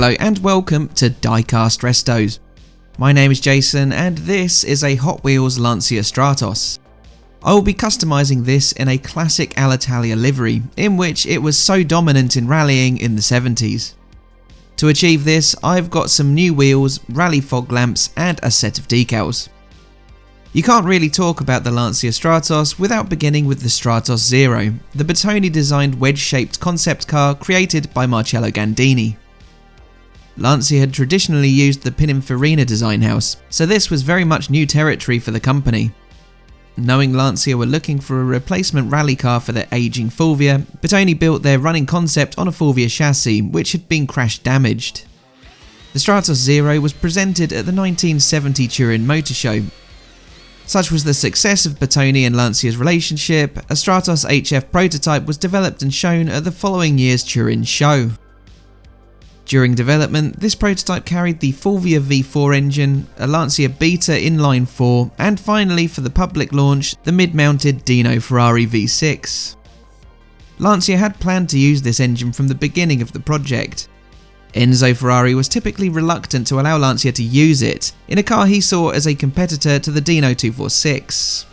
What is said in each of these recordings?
Hello and welcome to Diecast Restos. My name is Jason and this is a Hot Wheels Lancia Stratos. I will be customising this in a classic Alitalia livery, in which it was so dominant in rallying in the 70s. To achieve this, I've got some new wheels, rally fog lamps and a set of decals. You can't really talk about the Lancia Stratos without beginning with the Stratos Zero, the Bertone designed wedge-shaped concept car created by Marcello Gandini. Lancia had traditionally used the Pininfarina design house, so this was very much new territory for the company. Knowing Lancia were looking for a replacement rally car for their ageing Fulvia, Bertone built their running concept on a Fulvia chassis which had been crash damaged. The Stratos Zero was presented at the 1970 Turin Motor Show. Such was the success of Bertone and Lancia's relationship, a Stratos HF prototype was developed and shown at the following year's Turin show. During development, this prototype carried the Fulvia V4 engine, a Lancia Beta inline 4, and finally for the public launch, the mid-mounted Dino Ferrari V6. Lancia had planned to use this engine from the beginning of the project. Enzo Ferrari was typically reluctant to allow Lancia to use it, in a car he saw as a competitor to the Dino 246.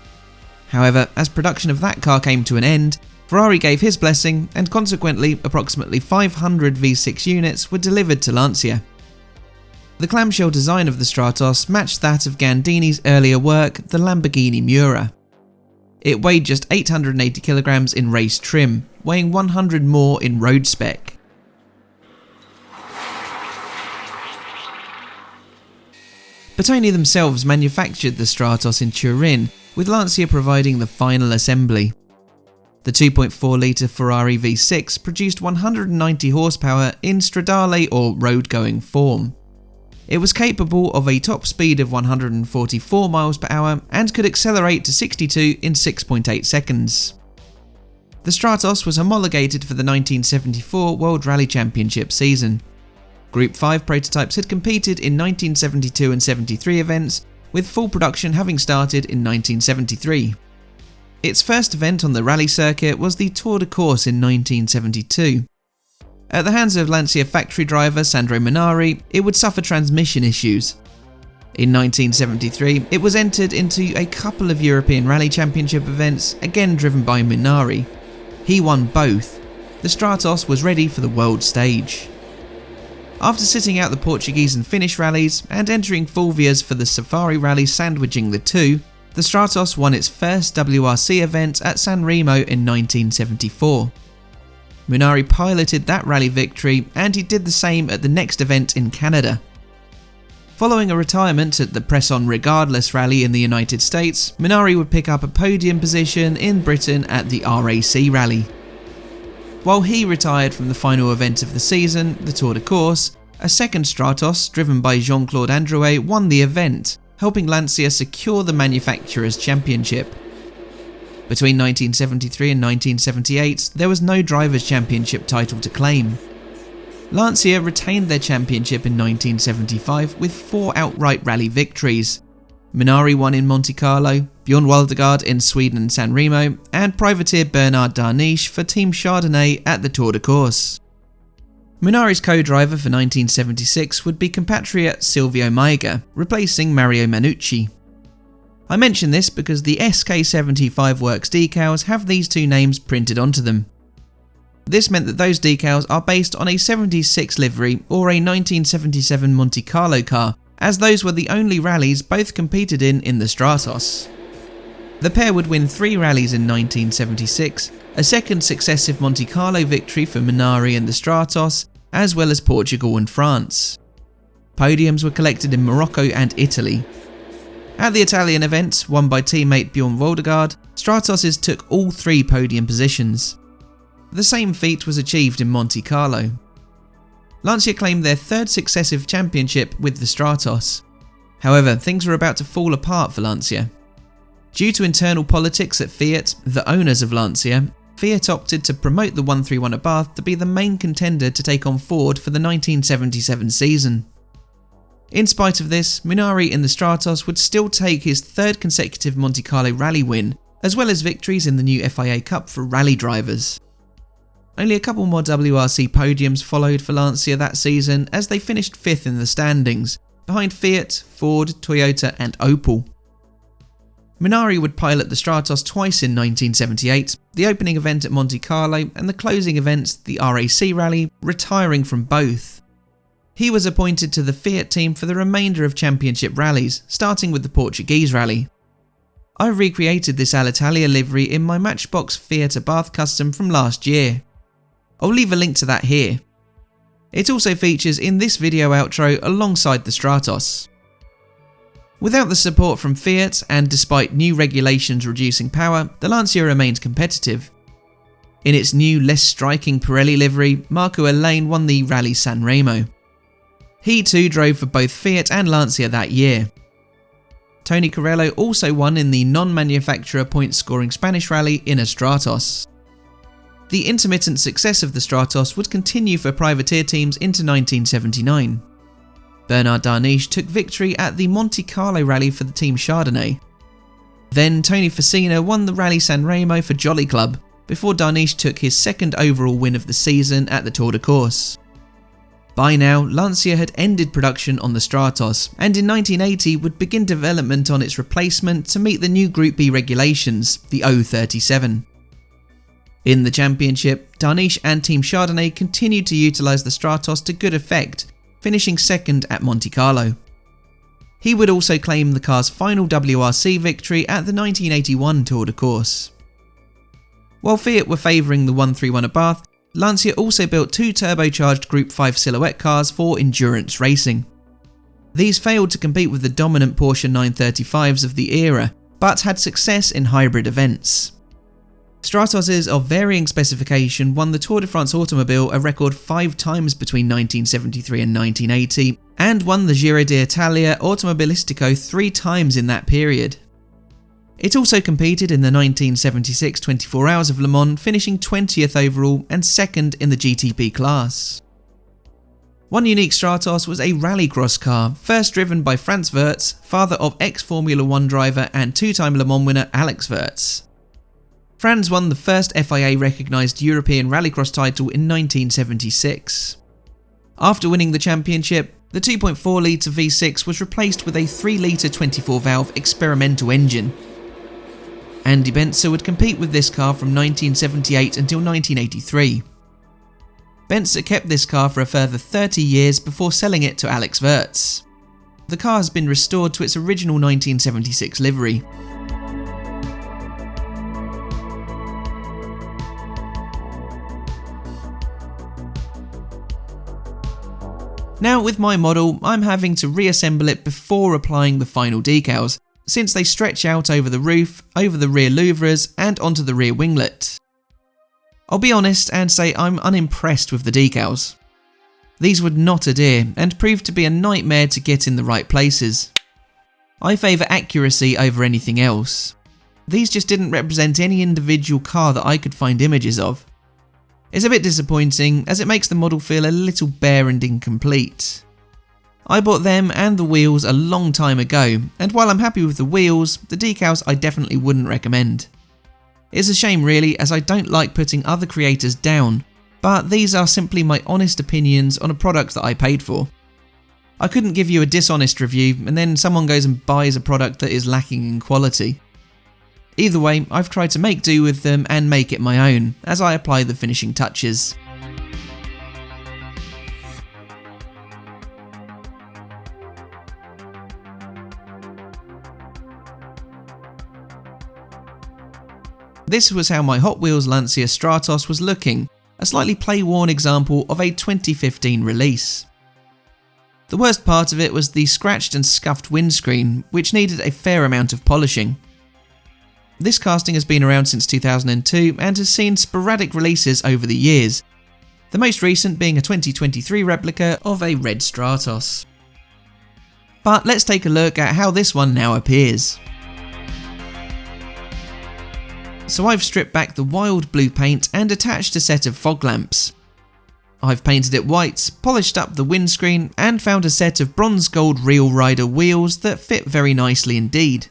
However, as production of that car came to an end, Ferrari gave his blessing, and consequently approximately 500 V6 units were delivered to Lancia. The clamshell design of the Stratos matched that of Gandini's earlier work, the Lamborghini Miura. It weighed just 880 kg in race trim, weighing 100 more in road spec. Bertone themselves manufactured the Stratos in Turin, with Lancia providing the final assembly. The 2.4 litre Ferrari V6 produced 190 horsepower in stradale or road-going form. It was capable of a top speed of 144 miles per hour and could accelerate to 62 in 6.8 seconds. The Stratos was homologated for the 1974 World Rally Championship season. Group 5 prototypes had competed in 1972 and 73 events, with full production having started in 1973. Its first event on the rally circuit was the Tour de Corse in 1972. At the hands of Lancia factory driver Sandro Minari, it would suffer transmission issues. In 1973, it was entered into a couple of European Rally Championship events, again driven by Minari. He won both. The Stratos was ready for the world stage. After sitting out the Portuguese and Finnish rallies, and entering Fulvia's for the Safari Rally sandwiching the two, the Stratos won its first WRC event at San Remo in 1974. Minari piloted that rally victory, and he did the same at the next event in Canada. Following a retirement at the Press On Regardless rally in the United States, Minari would pick up a podium position in Britain at the RAC rally. While he retired from the final event of the season, the Tour de Corse, a second Stratos, driven by Jean-Claude Androuet, won the event, helping Lancia secure the manufacturer's championship. Between 1973 and 1978, there was no driver's championship title to claim. Lancia retained their championship in 1975 with 4 outright rally victories. Minari won in Monte Carlo, Bjorn Waldegard in Sweden and San Remo, and privateer Bernard Darniche for Team Chardonnay at the Tour de Corse. Minari's co-driver for 1976 would be compatriot Silvio Maiga, replacing Mario Manucci. I mention this because the SK75 Works decals have these two names printed onto them. This meant that those decals are based on a 76 livery or a 1977 Monte Carlo car, as those were the only rallies both competed in the Stratos. The pair would win 3 rallies in 1976, a second successive Monte Carlo victory for Minari and the Stratos, as well as Portugal and France. Podiums were collected in Morocco and Italy. At the Italian event, won by teammate Bjorn Waldegard, Stratoses took all 3 podium positions. The same feat was achieved in Monte Carlo. Lancia claimed their 3rd successive championship with the Stratos. However, things were about to fall apart for Lancia. Due to internal politics at Fiat, the owners of Lancia, Fiat opted to promote the 131 Abarth to be the main contender to take on Ford for the 1977 season. In spite of this, Minari in the Stratos would still take his 3rd consecutive Monte Carlo rally win, as well as victories in the new FIA Cup for rally drivers. only a couple more WRC podiums followed for Lancia that season as they finished 5th in the standings, behind Fiat, Ford, Toyota and Opel. Minari would pilot the Stratos twice in 1978, the opening event at Monte Carlo and the closing event, the RAC Rally, retiring from both. He was appointed to the Fiat team for the remainder of championship rallies, starting with the Portuguese rally. I recreated this Alitalia livery in my Matchbox Fiat Abarth custom from last year. I'll leave a link to that here. It also features in this video outro alongside the Stratos. Without the support from Fiat, and despite new regulations reducing power, the Lancia remained competitive. In its new, less striking Pirelli livery, Marco Elaine won the Rally San Remo. He too drove for both Fiat and Lancia that year. Tony Carello also won in the non-manufacturer point-scoring Spanish rally in a Stratos. The intermittent success of the Stratos would continue for privateer teams into 1979. Bernard Darniche took victory at the Monte Carlo rally for the Team Chardonnay. Then Tony Facina won the Rally San Remo for Jolly Club, before Darniche took his second overall win of the season at the Tour de Corse. By now, Lancia had ended production on the Stratos, and in 1980 would begin development on its replacement to meet the new Group B regulations, the 037. In the championship, Darniche and Team Chardonnay continued to utilise the Stratos to good effect, finishing second at Monte Carlo. He would also claim the car's final WRC victory at the 1981 Tour de Corse. While Fiat were favouring the 131 Abarth, Lancia also built two turbocharged Group 5 silhouette cars for endurance racing. These failed to compete with the dominant Porsche 935s of the era, but had success in hybrid events. Stratos of varying specification won the Tour de France automobile a record 5 times between 1973 and 1980, and won the Giro d'Italia Automobilistico 3 times in that period. It also competed in the 1976 24 Hours of Le Mans, finishing 20th overall and 2nd in the GTP class. One unique Stratos was a rallycross car, first driven by Franz Wirtz, father of ex-Formula 1 driver and 2-time Le Mans winner Alex Wirtz. Franz won the first FIA-recognised European rallycross title in 1976. After winning the championship, the 2.4-litre V6 was replaced with a 3-litre 24-valve experimental engine. Andy Benzer would compete with this car from 1978 until 1983. Benzer kept this car for a further 30 years before selling it to Alex Wirtz. The car has been restored to its original 1976 livery. Now with my model, I'm having to reassemble it before applying the final decals, since they stretch out over the roof, over the rear louvres and onto the rear winglet. I'll be honest and say I'm unimpressed with the decals. These would not adhere and proved to be a nightmare to get in the right places. I favour accuracy over anything else. These just didn't represent any individual car that I could find images of. It's a bit disappointing as it makes the model feel a little bare and incomplete. I bought them and the wheels a long time ago, and while I'm happy with the wheels, the decals I definitely wouldn't recommend. It's a shame really, as I don't like putting other creators down, but these are simply my honest opinions on a product that I paid for. I couldn't give you a dishonest review and then someone goes and buys a product that is lacking in quality. Either way, I've tried to make do with them and make it my own, as I apply the finishing touches. This was how my Hot Wheels Lancia Stratos was looking, a slightly play-worn example of a 2015 release. The worst part of it was the scratched and scuffed windscreen, which needed a fair amount of polishing. This casting has been around since 2002 and has seen sporadic releases over the years, the most recent being a 2023 replica of a red Stratos. But let's take a look at how this one now appears. So I've stripped back the wild blue paint and attached a set of fog lamps. I've painted it white, polished up the windscreen and found a set of bronze gold Real Rider wheels that fit very nicely indeed.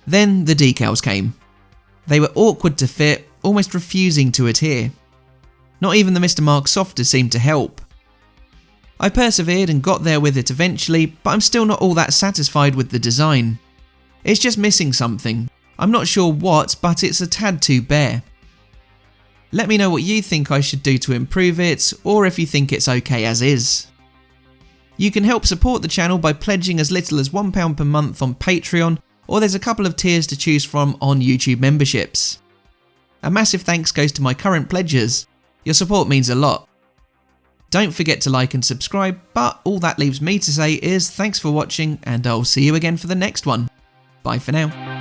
Then the decals came. They were awkward to fit, almost refusing to adhere. Not even the Mr. Mark softer seemed to help. I persevered and got there with it eventually, but I'm still not all that satisfied with the design. It's just missing something. I'm not sure what, but it's a tad too bare. Let me know what you think I should do to improve it, or if you think it's okay as is. You can help support the channel by pledging as little as £1 per month on Patreon, or there's a couple of tiers to choose from on YouTube memberships. A massive thanks goes to my current pledgers. Your support means a lot. Don't forget to like and subscribe, but all that leaves me to say is thanks for watching, and I'll see you again for the next one. Bye for now.